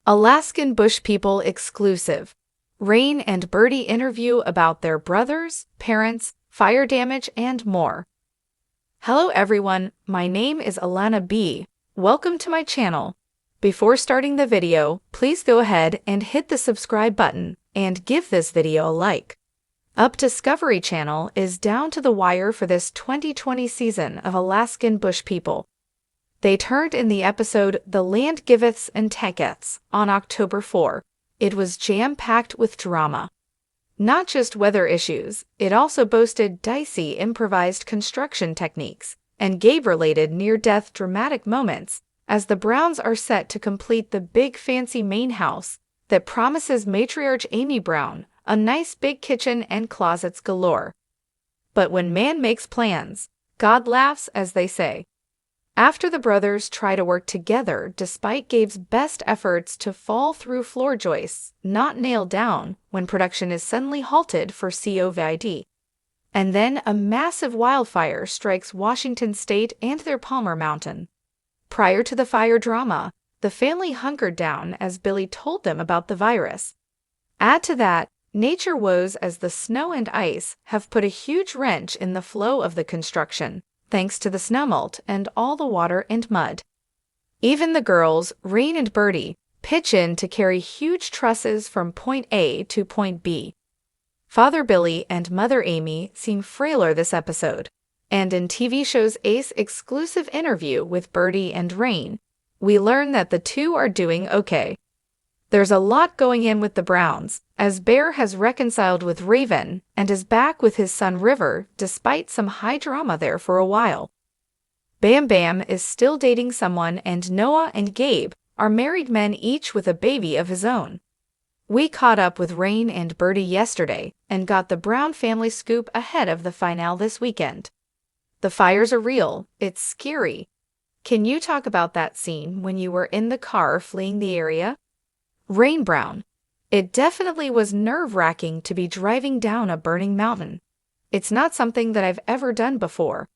Alaskan Bush People exclusive. Rain and Birdy interview about their brothers, parents, fire damage, and more. Hello everyone, my name is Alana B. Welcome to my channel. Before starting the video, please go ahead and hit the subscribe button and give this video a like. Up Discovery Channel is down to the wire for this 2020 season of Alaskan Bush People. They turned in the episode The Land Giveths and Takeths on October 4. It was jam-packed with drama. Not just weather issues, it also boasted dicey improvised construction techniques and Gabe-related near-death dramatic moments as the Browns are set to complete the big fancy main house that promises matriarch Amy Brown a nice big kitchen and closets galore. But when man makes plans, God laughs, as they say. After the brothers try to work together despite Gabe's best efforts to fall through floor joists not nailed down when production is suddenly halted for COVID. And then a massive wildfire strikes Washington State and their Palmer Mountain. Prior to the fire drama, the family hunkered down as Billy told them about the virus. Add to that, nature woes as the snow and ice have put a huge wrench in the flow of the construction, thanks to the snowmelt and all the water and mud. Even the girls, Rain and Birdy, pitch in to carry huge trusses from point A to point B. Father Billy and Mother Amy seem frailer this episode, and in TV show's Ace exclusive interview with Birdy and Rain, we learn that the two are doing okay. There's a lot going in with the Browns, as Bear has reconciled with Raven and is back with his son River despite some high drama there for a while. Bam Bam is still dating someone, and Noah and Gabe are married men each with a baby of his own. We caught up with Rain and Birdy yesterday and got the Brown family scoop ahead of the finale this weekend. The fires are real, it's scary. Can you talk about that scene when you were in the car fleeing the area? Rain Brown. It definitely was nerve-wracking to be driving down a burning mountain. It's not something that I've ever done before.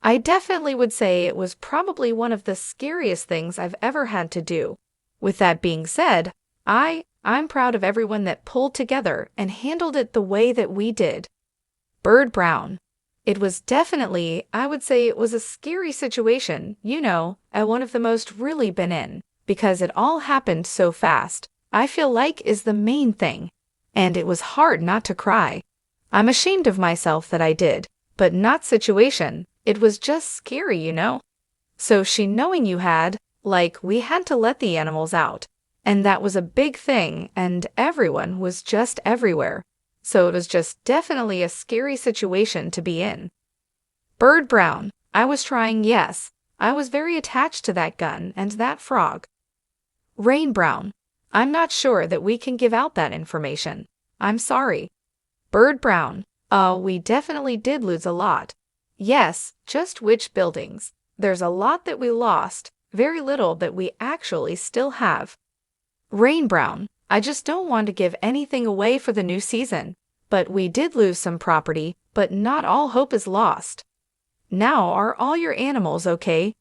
I definitely would say it was probably one of the scariest things I've ever had to do. With that being said, I'm proud of everyone that pulled together and handled it the way that we did. Bird Brown. It was definitely, I would say it was a scary situation, at one of the most really been in, because it all happened so fast. I feel like is the main thing. And it was hard not to cry. I'm ashamed of myself that I did, but not situation. It was just scary, So she knowing you had, we had to let the animals out. And that was a big thing, and everyone was just everywhere. So it was just definitely a scary situation to be in. Bird Brown. I was trying, yes. I was very attached to that gun and that frog. Rain Brown. I'm not sure that we can give out that information. I'm sorry. Bird Brown. We definitely did lose a lot. Yes, just which buildings? There's a lot that we lost, very little that we actually still have. Rain Brown. I just don't want to give anything away for the new season, but we did lose some property, but not all hope is lost. Now are all your animals okay?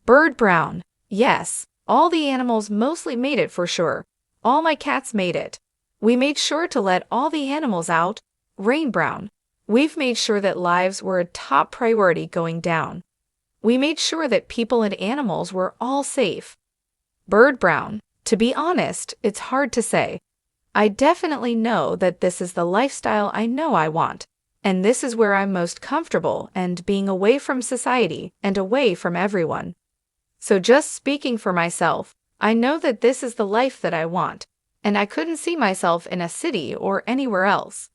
Bird Brown. Yes. All the animals mostly made it for sure. All my cats made it. We made sure to let all the animals out. Rain Brown. We've made sure that lives were a top priority going down. We made sure that people and animals were all safe. Bird Brown. To be honest, it's hard to say. I definitely know that this is the lifestyle I know I want, and this is where I'm most comfortable and being away from society and away from everyone. So just speaking for myself, I know that this is the life that I want, and I couldn't see myself in a city or anywhere else.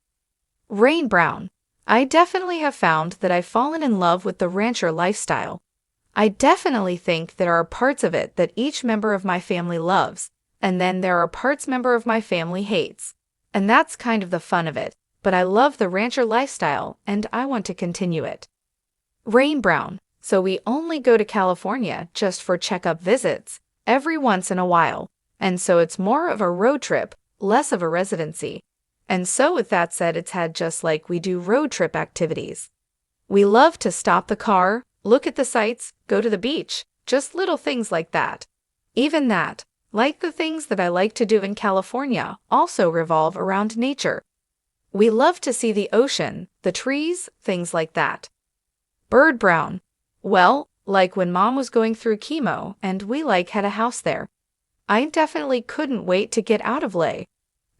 Rain Brown. I definitely have found that I've fallen in love with the rancher lifestyle. I definitely think there are parts of it that each member of my family loves, and then there are parts member of my family hates. And that's kind of the fun of it, but I love the rancher lifestyle and I want to continue it. Rain Brown. So we only go to California just for checkup visits, every once in a while, and so it's more of a road trip, less of a residency. And so with that said, it's had just like we do road trip activities. We love to stop the car, look at the sights, go to the beach, just little things like that. Even that, Like the things that I like to do in California also revolve around nature. We love to see the ocean, the trees, things like that. Bird Brown. Well, like when Mom was going through chemo and we had a house there. I definitely couldn't wait to get out of LA.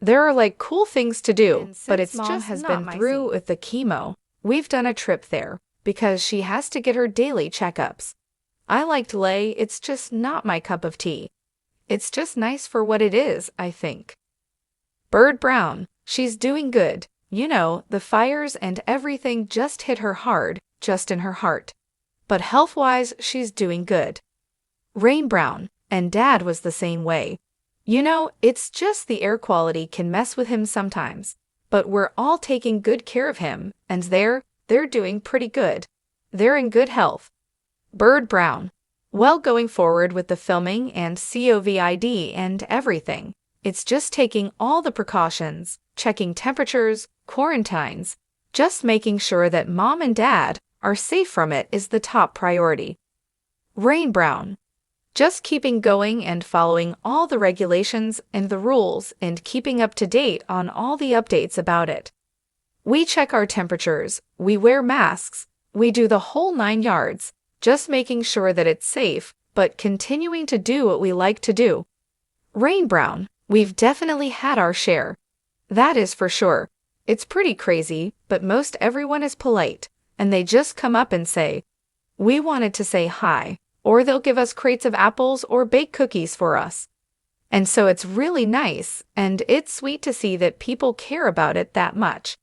There are cool things to do, but it's Mom just has not been my through with the chemo. We've done a trip there because she has to get her daily checkups. I liked LA, it's just not my cup of tea. It's just nice for what it is, I think. Bird Brown. She's doing good. You know, the fires and everything just hit her hard, just in her heart. But health-wise, she's doing good. Rain Brown. And Dad was the same way. You know, it's just the air quality can mess with him sometimes. But we're all taking good care of him, and they're doing pretty good. They're in good health. Bird Brown. Well, going forward with the filming and COVID and everything, it's just taking all the precautions, checking temperatures, quarantines, just making sure that Mom and Dad are safe from it is the top priority. Rain Brown. Just keeping going and following all the regulations and the rules and keeping up to date on all the updates about it. We check our temperatures, we wear masks, we do the whole 9 yards, just making sure that it's safe, but continuing to do what we like to do. Rain Brown. We've definitely had our share. That is for sure. It's pretty crazy, but most everyone is polite, and they just come up and say, "We wanted to say hi," or they'll give us crates of apples or bake cookies for us. And so it's really nice, and it's sweet to see that people care about it that much.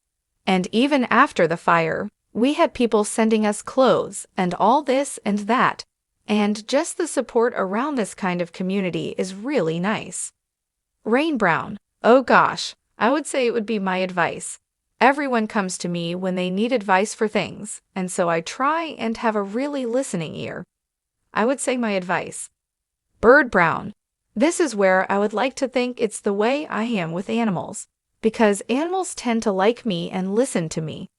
And even after the fire, we had people sending us clothes and all this and that, and just the support around this kind of community is really nice. Rain Brown. Oh gosh, I would say it would be my advice. Everyone comes to me when they need advice for things, and so I try and have a really listening ear. I would say my advice. Bird Brown. This is where I would like to think it's the way I am with animals, because animals tend to like me and listen to me.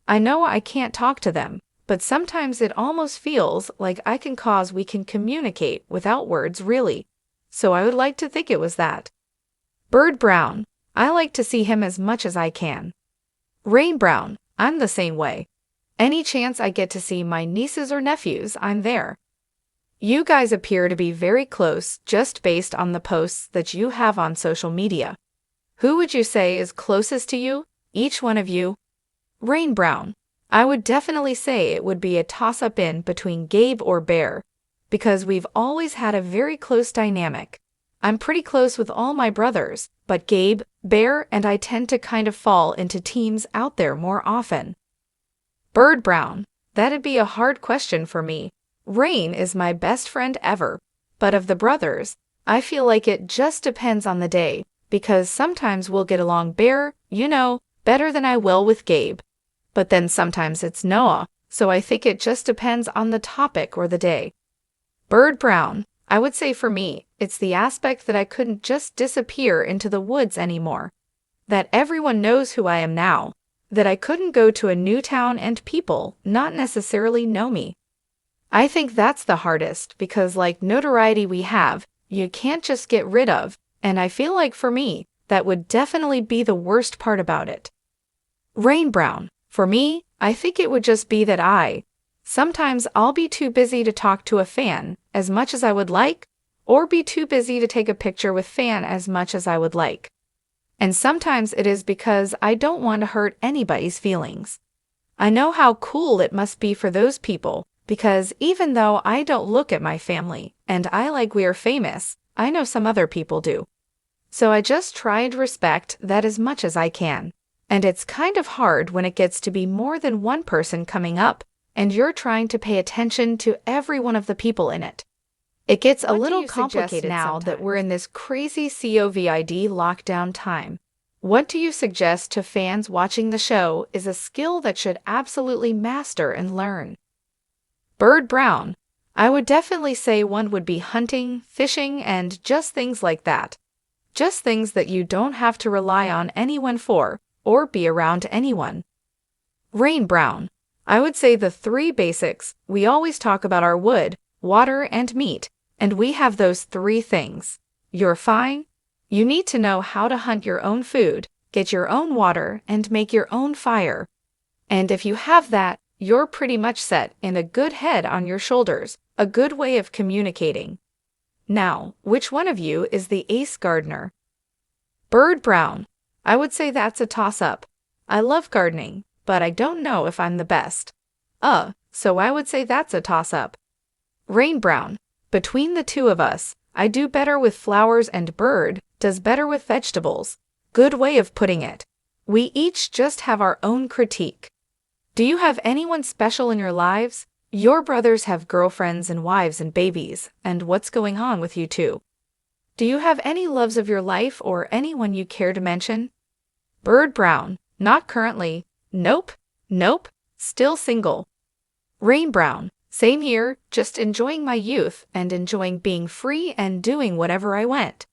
I know I can't talk to them, but sometimes it almost feels like we can communicate without words really. So I would like to think it was that. Bird Brown. I like to see him as much as I can. Rain Brown. I'm the same way. Any chance I get to see my nieces or nephews, I'm there. You guys appear to be very close just based on the posts that you have on social media. Who would you say is closest to you, each one of you? Rain Brown. I would definitely say it would be a toss-up in between Gabe or Bear, because we've always had a very close dynamic. I'm pretty close with all my brothers, but Gabe, Bear, and I tend to kind of fall into teams out there more often. Bird Brown. That'd be a hard question for me. Rain is my best friend ever, but of the brothers, I feel like it just depends on the day, because sometimes we'll get along Bear, better than I will with Gabe. But then sometimes it's Noah, so I think it just depends on the topic or the day. Bird Brown. I would say for me, it's the aspect that I couldn't just disappear into the woods anymore. That everyone knows who I am now. That I couldn't go to a new town and people not necessarily know me. I think that's the hardest because notoriety we have, you can't just get rid of, and I feel like for me, that would definitely be the worst part about it. Rain Brown. For me, I think it would just be that sometimes I'll be too busy to talk to a fan as much as I would like, or be too busy to take a picture with fan as much as I would like. And sometimes it is because I don't want to hurt anybody's feelings. I know how cool it must be for those people, because even though I don't look at my family, and we are famous, I know some other people do. So I just try and respect that as much as I can. And it's kind of hard when it gets to be more than one person coming up, and you're trying to pay attention to every one of the people in it. It gets a little complicated now that we're in this crazy COVID lockdown time. What do you suggest to fans watching the show is a skill that should absolutely master and learn? Bird Brown. I would definitely say one would be hunting, fishing, and just things like that. Just things that you don't have to rely on anyone for, or be around anyone. Rain Brown. I would say the 3 basics. We always talk about our wood, water, and meat, and we have those 3 things. You're fine. You need to know how to hunt your own food, get your own water, and make your own fire. And if you have that, you're pretty much set and a good head on your shoulders, a good way of communicating. Now, which one of you is the ace gardener? Bird Brown. I would say that's a toss-up. I love gardening, but I don't know if I'm the best. So I would say that's a toss-up. Rain Brown. Between the two of us, I do better with flowers and Bird does better with vegetables. Good way of putting it. We each just have our own critique. Do you have anyone special in your lives? Your brothers have girlfriends and wives and babies, and what's going on with you two? Do you have any loves of your life or anyone you care to mention? Bird Brown. Not currently. Nope. Still single. Rain Brown. Same here, just enjoying my youth and enjoying being free and doing whatever I want.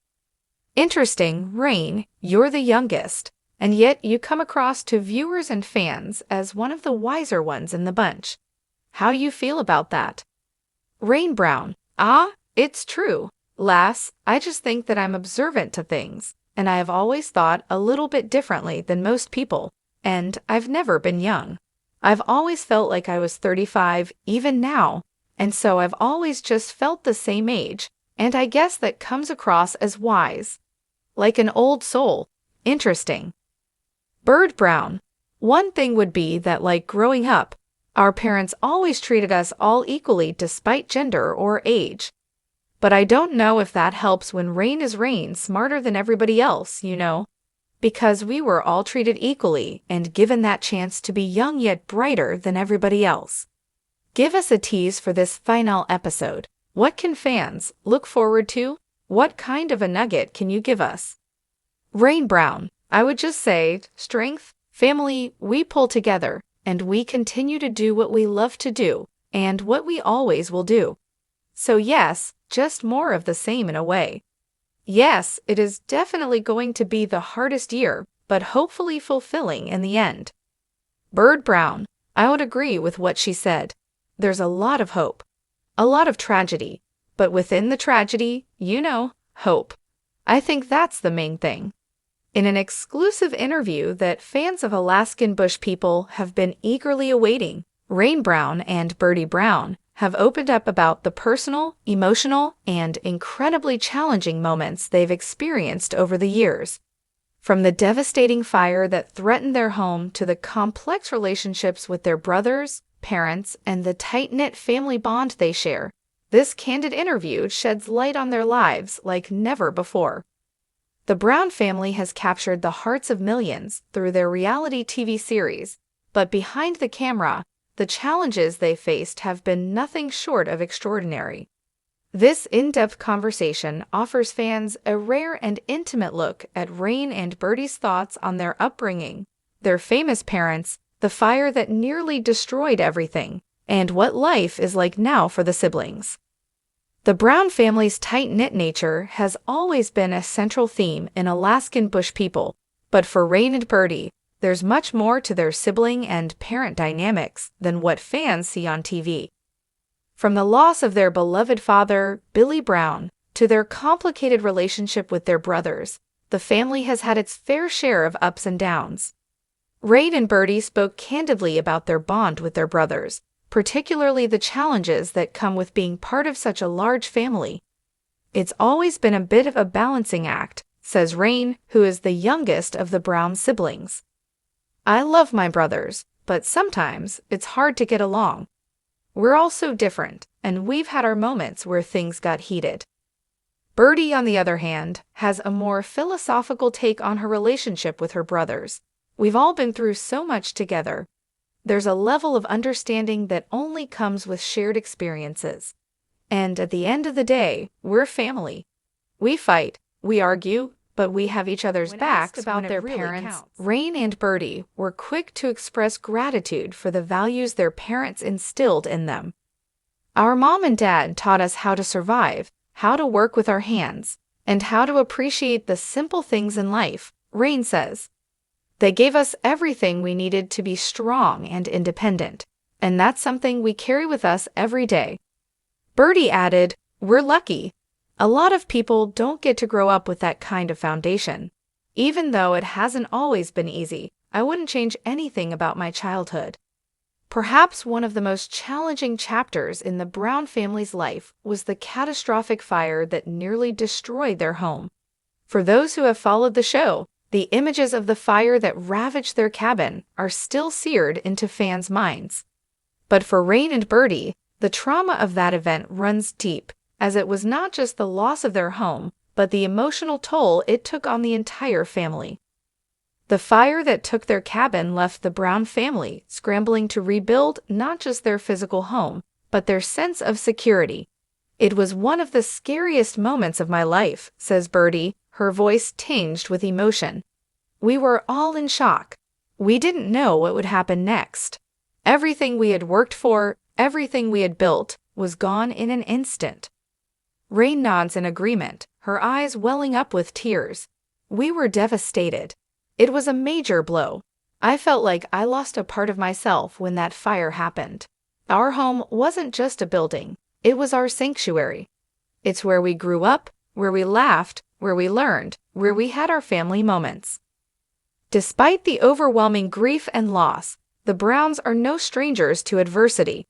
Interesting, Rain, you're the youngest, and yet you come across to viewers and fans as one of the wiser ones in the bunch. How you feel about that? Rain Brown. It's true. Lass, I just think that I'm observant to things, and I have always thought a little bit differently than most people, and I've never been young. I've always felt like I was 35, even now, and so I've always just felt the same age, and I guess that comes across as wise. Like an old soul. Interesting. Bird Brown. One thing would be that, like growing up, our parents always treated us all equally despite gender or age. But I don't know if that helps when Rain is Rain smarter than everybody else, you know? Because we were all treated equally and given that chance to be young yet brighter than everybody else. Give us a tease for this final episode. What can fans look forward to? What kind of a nugget can you give us? Rain Brown. I would just say, strength, family, we pull together, and we continue to do what we love to do, and what we always will do. So yes, just more of the same in a way. Yes, it is definitely going to be the hardest year, but hopefully fulfilling in the end. Bird Brown. I would agree with what she said. There's a lot of hope. A lot of tragedy. But within the tragedy, hope. I think that's the main thing. In an exclusive interview that fans of Alaskan bush people have been eagerly awaiting, Rain Brown and Birdy Brown have opened up about the personal, emotional, and incredibly challenging moments they've experienced over the years. From the devastating fire that threatened their home to the complex relationships with their brothers, parents, and the tight-knit family bond they share, this candid interview sheds light on their lives like never before. The Brown family has captured the hearts of millions through their reality TV series, but behind the camera, the challenges they faced have been nothing short of extraordinary. This in-depth conversation offers fans a rare and intimate look at Rain and Birdy's thoughts on their upbringing, their famous parents, the fire that nearly destroyed everything, and what life is like now for the siblings. The Brown family's tight-knit nature has always been a central theme in Alaskan bush people, but for Rain and Birdy, there's much more to their sibling and parent dynamics than what fans see on TV. From the loss of their beloved father, Billy Brown, to their complicated relationship with their brothers, the family has had its fair share of ups and downs. Rain and Birdy spoke candidly about their bond with their brothers, particularly the challenges that come with being part of such a large family. It's always been a bit of a balancing act, says Rain, who is the youngest of the Brown siblings. I love my brothers, but sometimes it's hard to get along. We're all so different, and we've had our moments where things got heated. Birdy, on the other hand, has a more philosophical take on her relationship with her brothers. We've all been through so much together. There's a level of understanding that only comes with shared experiences. And at the end of the day, we're family. We fight, we argue, but we have each other's backs about their parents. Rain and Birdy were quick to express gratitude for the values their parents instilled in them. Our mom and dad taught us how to survive, how to work with our hands, and how to appreciate the simple things in life, Rain says. They gave us everything we needed to be strong and independent, and that's something we carry with us every day. Birdy added, we're lucky. A lot of people don't get to grow up with that kind of foundation. Even though it hasn't always been easy, I wouldn't change anything about my childhood. Perhaps one of the most challenging chapters in the Brown family's life was the catastrophic fire that nearly destroyed their home. For those who have followed the show, the images of the fire that ravaged their cabin are still seared into fans' minds. But for Rain and Birdy, the trauma of that event runs deep, as it was not just the loss of their home, but the emotional toll it took on the entire family. The fire that took their cabin left the Brown family scrambling to rebuild not just their physical home, but their sense of security. "It was one of the scariest moments of my life," says Birdy, her voice tinged with emotion. "We were all in shock. We didn't know what would happen next. Everything we had worked for, everything we had built, was gone in an instant." Rain nods in agreement, her eyes welling up with tears. "We were devastated. It was a major blow. I felt like I lost a part of myself when that fire happened. Our home wasn't just a building, it was our sanctuary. It's where we grew up, where we laughed, where we learned, where we had our family moments." Despite the overwhelming grief and loss, the Browns are no strangers to adversity.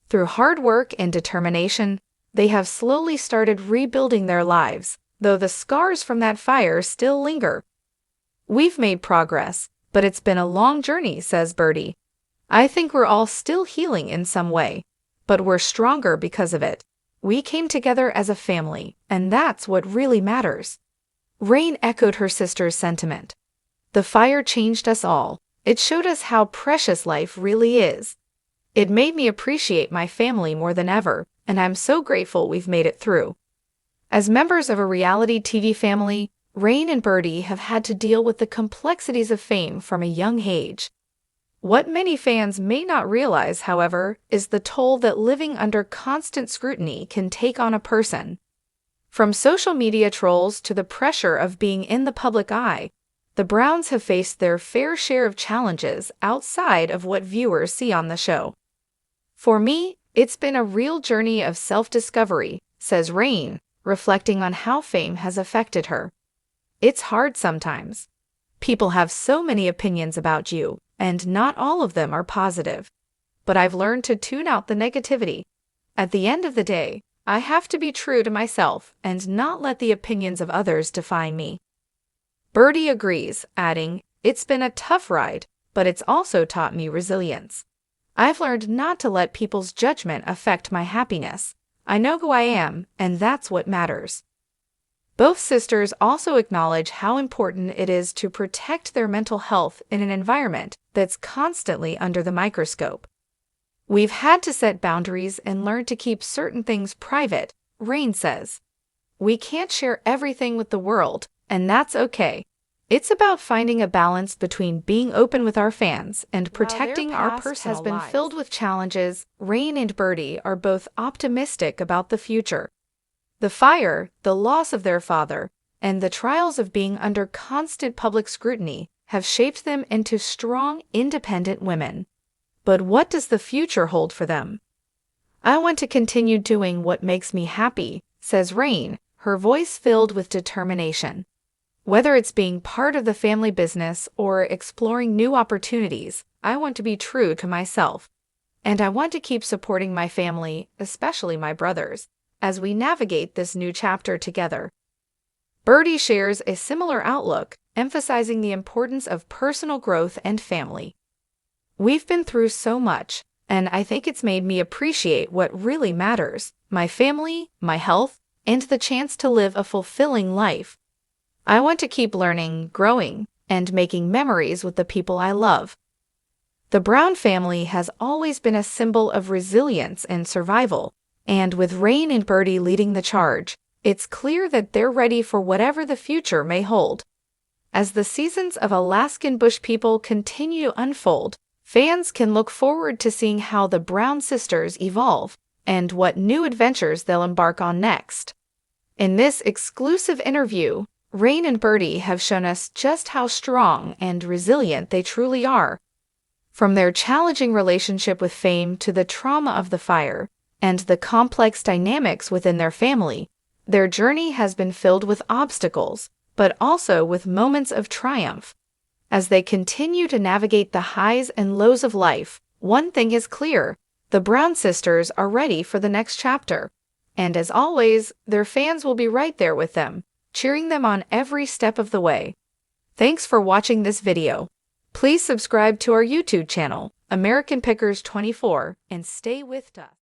Through hard work and determination, they have slowly started rebuilding their lives, though the scars from that fire still linger. "We've made progress, but it's been a long journey," says Birdy. "I think we're all still healing in some way, but we're stronger because of it. We came together as a family, and that's what really matters." Rain echoed her sister's sentiment. "The fire changed us all. It showed us how precious life really is. It made me appreciate my family more than ever, and I'm so grateful we've made it through." As members of a reality TV family, Rain and Birdy have had to deal with the complexities of fame from a young age. What many fans may not realize, however, is the toll that living under constant scrutiny can take on a person. From social media trolls to the pressure of being in the public eye, the Browns have faced their fair share of challenges outside of what viewers see on the show. "For me, it's been a real journey of self-discovery," says Rain, reflecting on how fame has affected her. "It's hard sometimes. People have so many opinions about you, and not all of them are positive. But I've learned to tune out the negativity. At the end of the day, I have to be true to myself and not let the opinions of others define me." Birdy agrees, adding, "It's been a tough ride, but it's also taught me resilience. I've learned not to let people's judgment affect my happiness. I know who I am, and that's what matters." Both sisters also acknowledge how important it is to protect their mental health in an environment that's constantly under the microscope. "We've had to set boundaries and learn to keep certain things private," Rain says. "We can't share everything with the world, and that's okay. It's about finding a balance between being open with our fans and protecting our personal lives." Has been filled with challenges, Rain and Birdy are both optimistic about the future. The fire, the loss of their father, and the trials of being under constant public scrutiny have shaped them into strong, independent women. But what does the future hold for them? "I want to continue doing what makes me happy," says Rain, her voice filled with determination. "Whether it's being part of the family business or exploring new opportunities, I want to be true to myself. And I want to keep supporting my family, especially my brothers, as we navigate this new chapter together." Birdy shares a similar outlook, emphasizing the importance of personal growth and family. "We've been through so much, and I think it's made me appreciate what really matters: my family, my health, and the chance to live a fulfilling life. I want to keep learning, growing, and making memories with the people I love." The Brown family has always been a symbol of resilience and survival, and with Rain and Birdy leading the charge, it's clear that they're ready for whatever the future may hold. As the seasons of Alaskan bush people continue to unfold, fans can look forward to seeing how the Brown sisters evolve and what new adventures they'll embark on next. In this exclusive interview, Rain and Birdy have shown us just how strong and resilient they truly are. From their challenging relationship with fame to the trauma of the fire, and the complex dynamics within their family, Their journey has been filled with obstacles, but also with moments of triumph. As they continue to navigate the highs and lows of life, one thing is clear: the Brown sisters are ready for the next chapter. And as always, their fans will be right there with them, cheering them on every step of the way. Thanks for watching this video. Please subscribe to our YouTube channel, American Pickers 24, and stay with us.